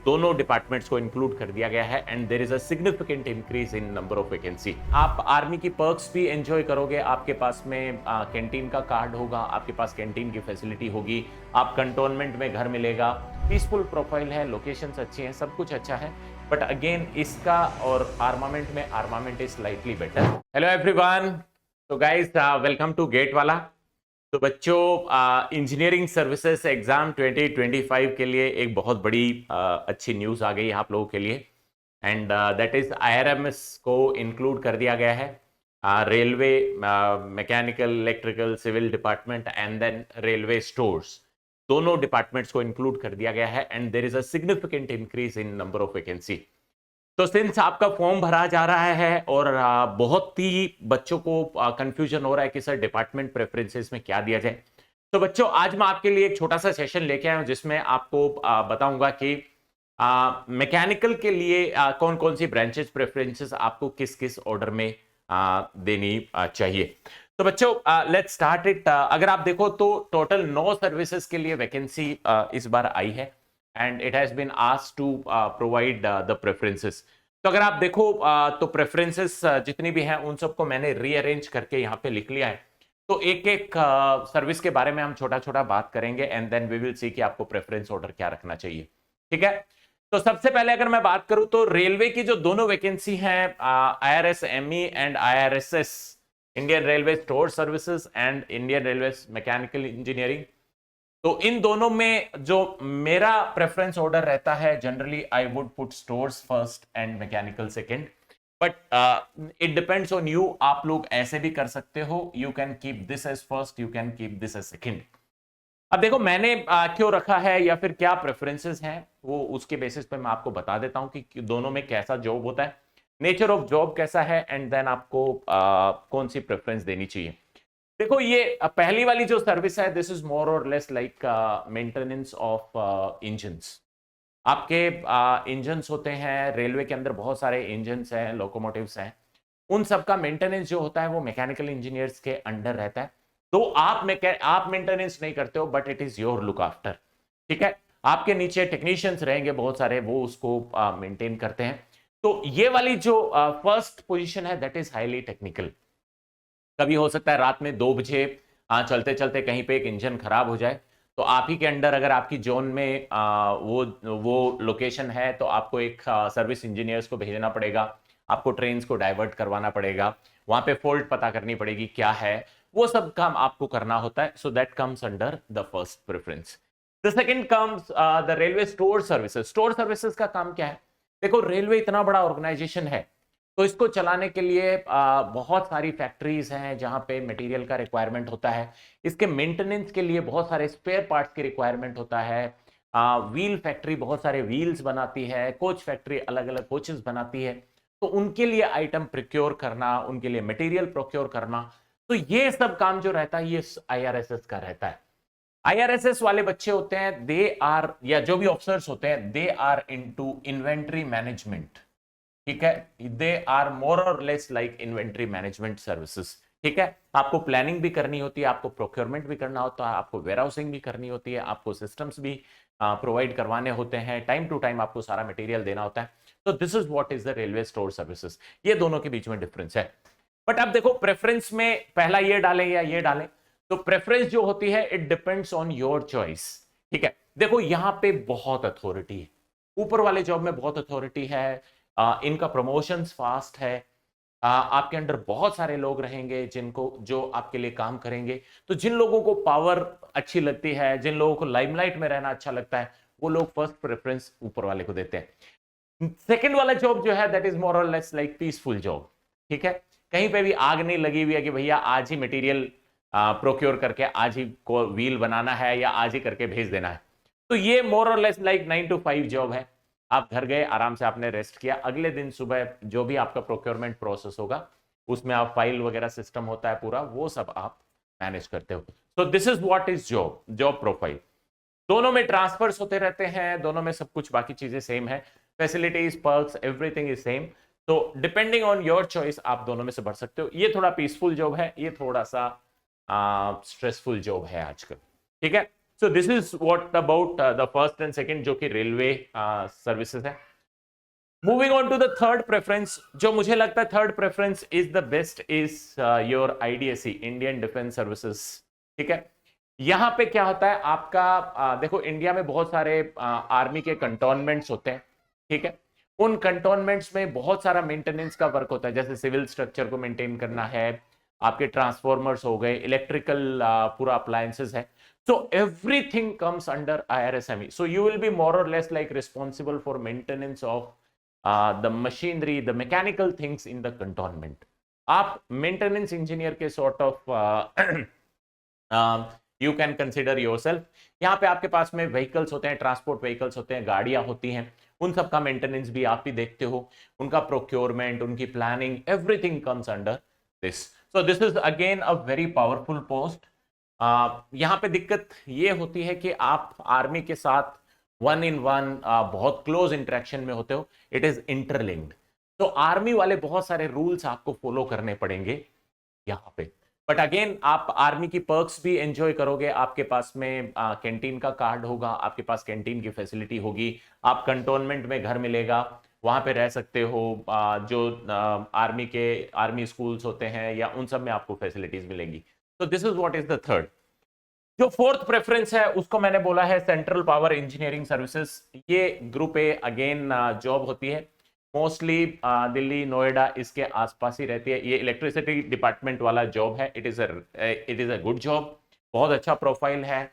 दोनों डिपार्टमेंट्स को इंक्लूड कर दिया गया है and there is a significant increase in number of vacancy. आप आर्मी की पर्क्स भी एंजॉय करोगे, आपके पास में कैंटीन का कार्ड होगा, आपके पास कैंटीन की फैसिलिटी होगी, आप कंटोनमेंट में घर मिलेगा, पीसफुल प्रोफाइल है, लोकेशंस अच्छी हैं, सब कुछ अच्छा है। बट अगेन इसका और आर्मामेंट में armament is slightly better. Hello everyone, तो गाइस वेलकम टू गेट वाला। तो बच्चों, इंजीनियरिंग सर्विसेज एग्जाम 2025 के लिए एक बहुत बड़ी अच्छी न्यूज़ आ गई है आप लोगों के लिए एंड दैट इज आईआरएमएस को इंक्लूड कर दिया गया है। Railway, mechanical, electrical, civil department and then railway stores, दोनों डिपार्टमेंट्स को इंक्लूड कर दिया गया है and there is a significant increase in number of vacancy. तो सिंस आपका फॉर्म भरा जा रहा है और बहुत ही बच्चों को कंफ्यूजन हो रहा है कि सर डिपार्टमेंट प्रेफरेंसेस में क्या दिया जाए, तो बच्चों आज मैं आपके लिए एक छोटा सा सेशन लेके आया हूं जिसमें आपको बताऊंगा कि मैकेनिकल के लिए कौन कौन सी ब्रांचेस प्रेफरेंसेस आपको किस किस ऑर्डर में देनी चाहिए। तो बच्चों लेट्स स्टार्ट इट। अगर आप देखो तो टोटल 9 सर्विसेज के लिए वैकेंसी इस बार आई है and it has been asked to provide the preferences. तो अगर आप देखो तो प्रेफरेंसेस जितनी भी हैं उन सबको मैंने रीअरेंज करके यहाँ पे लिख लिया है। तो एक एक सर्विस के बारे में हम छोटा छोटा बात करेंगे and then we will see कि आपको प्रेफरेंस ऑर्डर क्या रखना चाहिए। ठीक है, तो सबसे पहले अगर मैं बात करूं तो रेलवे की जो दोनों वैकेंसी हैं, IRS-ME and IRSS, Indian railway store services and Indian railway mechanical engineering, तो इन दोनों में जो मेरा प्रेफरेंस ऑर्डर रहता है generally I would put stores first and mechanical second, but it depends on you. आप लोग ऐसे भी कर सकते हो, you can keep this as first, you can keep this as second. अब देखो मैंने क्यों रखा है या फिर क्या प्रेफरेंसेस हैं, वो उसके बेसिस पे मैं आपको बता देता हूं कि दोनों में कैसा जॉब होता है, नेचर ऑफ जॉब कैसा है एंड देन आपको कौन सी प्रेफरेंस देनी चाहिए। देखो ये पहली वाली जो सर्विस है, this is more or less like maintenance of engines. आपके इंजन्स होते हैं, रेलवे के अंदर बहुत सारे इंजन्स हैं, लोकोमोटिव्स हैं, उन सब का मेंटेनेंस जो होता है वो मैकेनिकल इंजीनियर्स के अंडर रहता है। तो आप मेंटेनेंस नहीं करते हो but it is your look after. ठीक है, आपके नीचे टेक्नीशियंस रहेंगे बहुत सारे, वो उसको मेंटेन करते हैं। तो ये वाली जो फर्स्ट पोजीशन है दैट इज हाईली टेक्निकल। कभी हो सकता है रात में 2 बजे चलते चलते कहीं पे एक इंजन खराब हो जाए, तो आप ही के अंडर अगर आपकी जोन में वो लोकेशन है तो आपको एक सर्विस इंजीनियर्स को भेजना पड़ेगा, आपको ट्रेन्स को डाइवर्ट करवाना पड़ेगा, वहां पे फॉल्ट पता करनी पड़ेगी क्या है, वो सब काम आपको करना होता है। So that comes under the first preference. The second comes the railway store services. Store services का काम क्या है? देखो रेलवे इतना बड़ा ऑर्गेनाइजेशन है, तो इसको चलाने के लिए बहुत सारी फैक्ट्रीज हैं जहां पे मटेरियल का रिक्वायरमेंट होता है, इसके मेंटेनेंस के लिए बहुत सारे स्पेयर पार्ट्स की रिक्वायरमेंट होता है। व्हील फैक्ट्री बहुत सारे व्हील्स बनाती है, कोच फैक्ट्री अलग अलग कोचेस बनाती है, तो उनके लिए आइटम प्रोक्योर करना, उनके लिए मटेरियल प्रोक्योर करना, तो ये सब काम जो रहता है ये IRSS का रहता है। IRSS वाले बच्चे होते हैं, दे आर, या जो भी ऑफिसर्स होते हैं, they are into inventory management. ठीक है, they are more or less like inventory management services. ठीक है, आपको प्लानिंग भी करनी होती है, आपको प्रोक्योरमेंट भी करना होता है, आपको वेयरहाउसिंग भी करनी होती है, आपको सिस्टम्स भी प्रोवाइड करवाने होते हैं, टाइम टू टाइम आपको सारा मटेरियल देना होता है। तो this is what is the railway store services. ये दोनों के बीच में डिफरेंस है। बट अब देखो प्रेफरेंस में पहला ये डालें या ये डालें, तो प्रेफरेंस जो होती है it depends on your choice. ठीक है, देखो यहां पे बहुत अथॉरिटी है, ऊपर वाले जॉब में बहुत अथॉरिटी है, इनका प्रमोशंस फास्ट है, आपके अंडर बहुत सारे लोग रहेंगे जिनको जो आपके लिए काम करेंगे। तो जिन लोगों को पावर अच्छी लगती है, जिन लोगों को लाइमलाइट में रहना अच्छा लगता है, वो लोग फर्स्ट प्रेफरेंस ऊपर वाले को देते हैं। सेकंड वाला जॉब जो है that is more or less like peaceful job. ठीक है, कहीं पे भी आग नहीं लगी हुई है कि भैया आज ही मटेरियल प्रोक्योर करके आज ही को व्हील बनाना है या आज ही करके भेज देना है। तो ये मोर or less like 9 to 5 job है। आप घर गए, आराम से आपने रेस्ट किया, अगले दिन सुबह जो भी आपका प्रोक्योरमेंट प्रोसेस होगा उसमें आप फाइल वगैरह सिस्टम होता है पूरा, वो सब आप मैनेज करते हो। सो this is what is job profile. दोनों में ट्रांसफर्स होते रहते हैं, दोनों में सब कुछ बाकी चीजें सेम है, facilities, perks, everything is same. तो डिपेंडिंग ऑन योर चॉइस आप दोनों में से भर सकते हो। ये थोड़ा पीसफुल जॉब है, ये थोड़ा सा स्ट्रेसफुल जॉब है आजकल। ठीक है, so this is what about the first and second, जो कि रेलवे सर्विसेज है। Moving on to the third preference, जो मुझे लगता है third preference is the best, is your IDSC, Indian defence services. ठीक है, यहां पे क्या होता है आपका, देखो इंडिया में बहुत सारे आर्मी के कंटोनमेंट्स होते हैं। ठीक है, उन कंटोनमेंट्स में बहुत सारा मेंटेनेंस का वर्क होता है, जैसे सिविल स्ट्रक्चर को मेंटेन करना है, आपके ट्रांसफॉर्मर्स हो गए, इलेक्ट्रिकल पूरा अप्लायंसेस है। So everything comes under IRSME. So you will be more or less like responsible for maintenance of the machinery, the mechanical things in the cantonment. आप maintenance engineer के sort of you can consider yourself. यहाँ पे आपके पास में vehicles होते हैं, transport vehicles होते हैं, गाड़ियां होती हैं, उन सब का मेंटेनेंस भी आप ही देखते हो, उनका प्रोक्योरमेंट, उनकी planning, everything comes under this. So this is again a very powerful post. यहाँ पे दिक्कत ये होती है कि आप आर्मी के साथ 1-in-1 बहुत क्लोज इंटरेक्शन में होते हो, इट इज इंटरलिंक्ड। तो आर्मी वाले बहुत सारे रूल्स आपको फॉलो करने पड़ेंगे यहाँ पे। बट अगेन आप आर्मी की पर्क्स भी एंजॉय करोगे, आपके पास में कैंटीन का कार्ड होगा, आपके पास कैंटीन की फैसिलिटी होगी, आप कंटोनमेंट में घर मिलेगा, वहां पे रह सकते हो, जो आर्मी स्कूल्स होते हैं या उन सब में आपको फैसिलिटीज मिलेंगी। तो this is what is the third. जो फोर्थ प्रेफरेंस है उसको मैंने बोला है सेंट्रल पावर इंजीनियरिंग सर्विसेज। ये ग्रुप ए अगेन जॉब होती है, मोस्टली दिल्ली नोएडा इसके आसपास ही रहती है। ये इलेक्ट्रिसिटी डिपार्टमेंट वाला जॉब है। It is a good job, बहुत अच्छा प्रोफाइल है,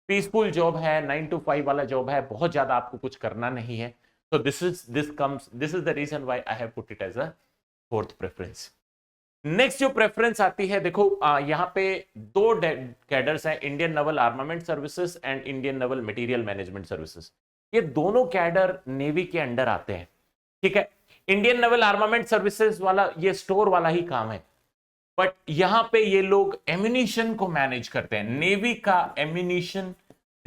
पीसफुल जॉब है, 9 to 5 वाला जॉब है, बहुत ज्यादा आपको कुछ करना नहीं है। तो this is the reason why I have put it as a fourth preference. Next जो प्रेफरेंस आती है, देखो यहाँ पे दो कैडर्स हैं, Indian naval armament services and Indian naval material management services. ये दोनों कैडर नेवी के अंडर आते हैं। ठीक है, इंडियन नेवल आर्मामेंट सर्विसेज वाला ये स्टोर वाला ही काम है, बट यहां पे ये लोग एम्यूनिशन को मैनेज करते हैं। नेवी का एम्यूनिशन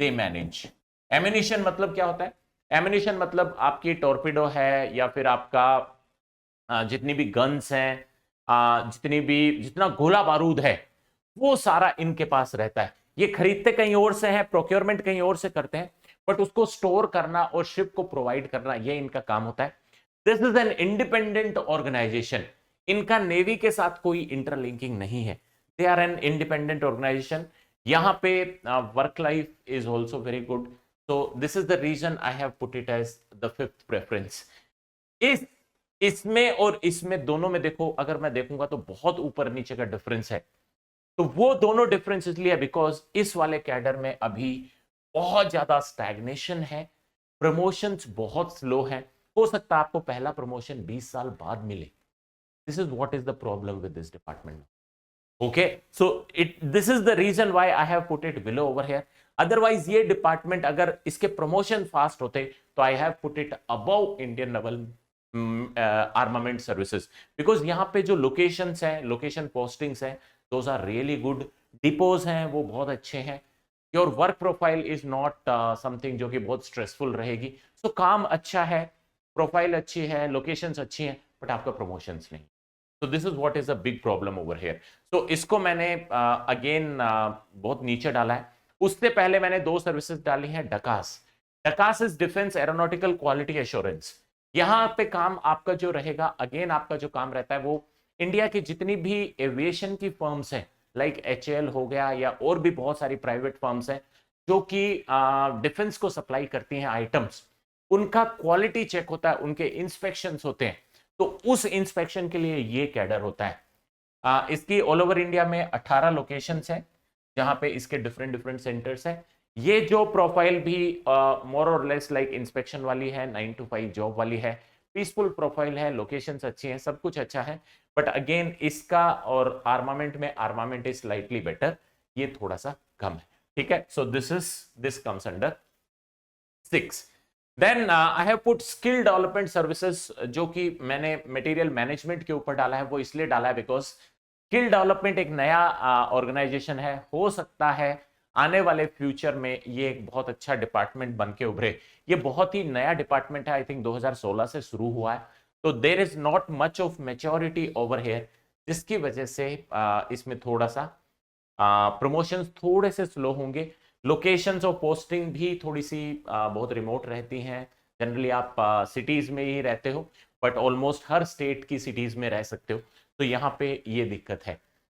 दे मैनेज। एम्यूनिशन मतलब क्या होता है? एम्यूनिशन मतलब आपकी टॉर्पीडो है या फिर आपका जितनी भी गन्स हैं, जितना गोला बारूद है, वो सारा इनके पास रहता है। ये खरीदते कहीं और से हैं, प्रोक्योरमेंट कहीं और से करते हैं, बट उसको स्टोर करना और शिप को प्रोवाइड करना ये इनका काम होता है। This is an independent organisation. इनका नेवी के साथ कोई इंटरलिंकिंग नहीं है। They are an independent organisation. यहां पे work life is also very good. So this is the reason I have put it as the fifth preference. इसमें और इसमें दोनों में देखो, अगर मैं देखूंगा तो बहुत ऊपर नीचे का डिफरेंस है। तो वो दोनों डिफरेंस इसलिए बिकॉज इस वाले कैडर में अभी बहुत ज्यादा स्टैग्नेशन है, प्रमोशंस बहुत स्लो है। हो सकता है आपको पहला प्रमोशन 20 साल बाद मिले। This is what is the problem with this department. Okay, so this is the reason why I have put it below over here. Otherwise ये डिपार्टमेंट अगर इसके प्रमोशन फास्ट होते तो I have put it above Indian naval armament services, because यहां पे जो locations हैं, location postings हैं, those are really good. Depots हैं वो बहुत अच्छे हैं। Your work profile is not something जो कि बहुत स्ट्रेसफुल रहेगी। सो काम अच्छा है, प्रोफाइल अच्छी है, लोकेशंस अच्छी हैं, बट आपका प्रमोशंस नहीं। तो this is what is a big problem over here. तो इसको मैंने अगेन बहुत नीचे डाला है। उससे पहले मैंने दो सर्विसेज डाली हैं, डकास। डकास is defence aeronautical quality assurance. यहां पे काम आपका जो रहेगा, अगेन आपका जो काम रहता है वो इंडिया की जितनी भी एविएशन की फर्म्स हैं, लाइक HAL हो गया या और भी बहुत सारी प्राइवेट फर्म्स हैं जो कि डिफेंस को सप्लाई करती हैं आइटम्स, उनका क्वालिटी चेक होता है, उनके इंस्पेक्शंस होते हैं। तो उस इंस्पेक्शन के लिए ये कैडर होता है। इसकी ऑल ओवर इंडिया में 18 लोकेशंस हैं जहां पे इसके डिफरेंट डिफरेंट सेंटर्स हैं। ये जो प्रोफाइल भी मोर और लेस लाइक इंस्पेक्शन वाली है, 9 to 5 जॉब वाली है, पीसफुल प्रोफाइल है, लोकेशंस अच्छी हैं, सब कुछ अच्छा है। बट अगेन इसका और आर्मामेंट में, आर्मामेंट इज स्लाइटली बेटर, ये थोड़ा सा कम है। ठीक है, so this comes under 6। Then I have put skill development services, जो कि मैंने मटेरियल मैनेजमेंट के ऊपर डाला है। वो इसलिए डाला है बिकॉज स्किल डेवलपमेंट एक नया ऑर्गेनाइजेशन है। हो सकता है आने वाले फ्यूचर में ये एक बहुत अच्छा डिपार्टमेंट बन के उभरे। ये बहुत ही नया डिपार्टमेंट है, आई थिंक 2016 से शुरू हुआ है। तो there is not much of maturity over here, जिसकी वजह से इसमें थोड़ा सा प्रमोशंस थोड़े से स्लो होंगे। लोकेशंस ऑफ पोस्टिंग भी थोड़ी सी बहुत रिमोट रहती हैं। जनरली आप सिटीज में ही रहते हो, बट ऑलमोस्ट हर स्टेट की सिटीज में रह सकते हो, तो यहाँ पे ये दिक्कत है।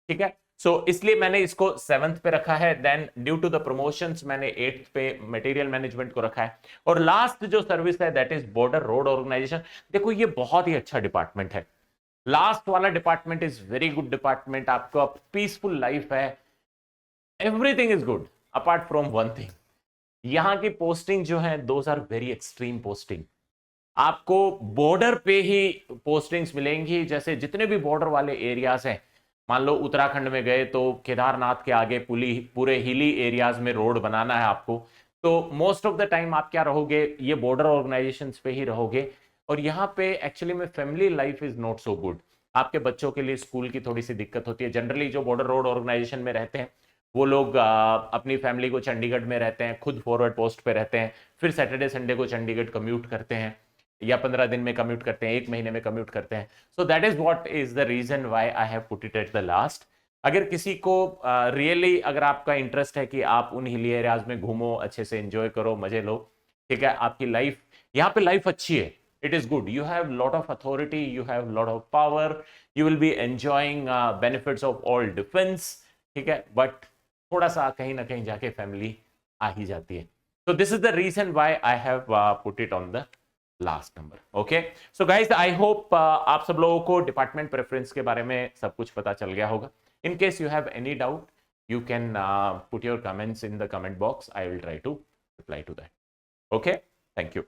ठीक है, सो इसलिए मैंने इसको 7th पे रखा है। Then due to the promotions मैंने 8th पे मटेरियल मैनेजमेंट को रखा है। और लास्ट जो सर्विस है that is border road organisation. देखो ये बहुत ही अच्छा डिपार्टमेंट है। लास्ट वाला department is very good department. आपको पीसफुल लाइफ है, everything is good apart from one thing. यहां की पोस्टिंग जो है those are very extreme posting. आपको बॉर्डर पे ही पोस्टिंग्स मिलेंगी। जैसे जितने भी बॉर्डर वाले एरियाज हैं, मान लो उत्तराखंड में गए तो केदारनाथ के आगे पूरे हिली एरियाज में रोड बनाना है आपको, तो मोस्ट ऑफ द टाइम आप क्या रहोगे, ये बॉर्डर ऑर्गेनाइजेशंस पे ही रहोगे। और यहाँ पे एक्चुअली में family life is not so good. आपके बच्चों के लिए स्कूल की थोड़ी सी दिक्कत होती है। जनरली जो बॉर्डर रोड ऑर्गेनाइजेशन में रहते हैं वो लोग अपनी फैमिली को चंडीगढ़ में रहते हैं, खुद फॉरवर्ड पोस्ट पे रहते हैं, फिर सैटरडे संडे को चंडीगढ़ कम्यूट करते हैं, या 15 दिन में कम्यूट करते हैं, 1 महीने में कम्यूट करते हैं। So that is what is the reason why I have put it at the last. अगर किसी को रियली अगर आपका इंटरेस्ट है कि आप उन हिली एरियाज में घूमो, अच्छे से एंजॉय करो, मजे लो, ठीक है, आपकी लाइफ यहाँ पे लाइफ अच्छी है, it is good, you have lot of authority, you have lot of power, you will be enjoying benefits of all defence. ठीक है, बट थोड़ा सा कहीं ना कहीं जाके फैमिली आ ही जाती है। So this is the reason why I have put it on the last number. Okay, so guys, I hope आप सब लोगों को डिपार्टमेंट प्रेफरेंस के बारे में सब कुछ पता चल गया होगा। In case you have any doubt, you can put your comments in the comment box. I will try to reply to that. Okay, thank you.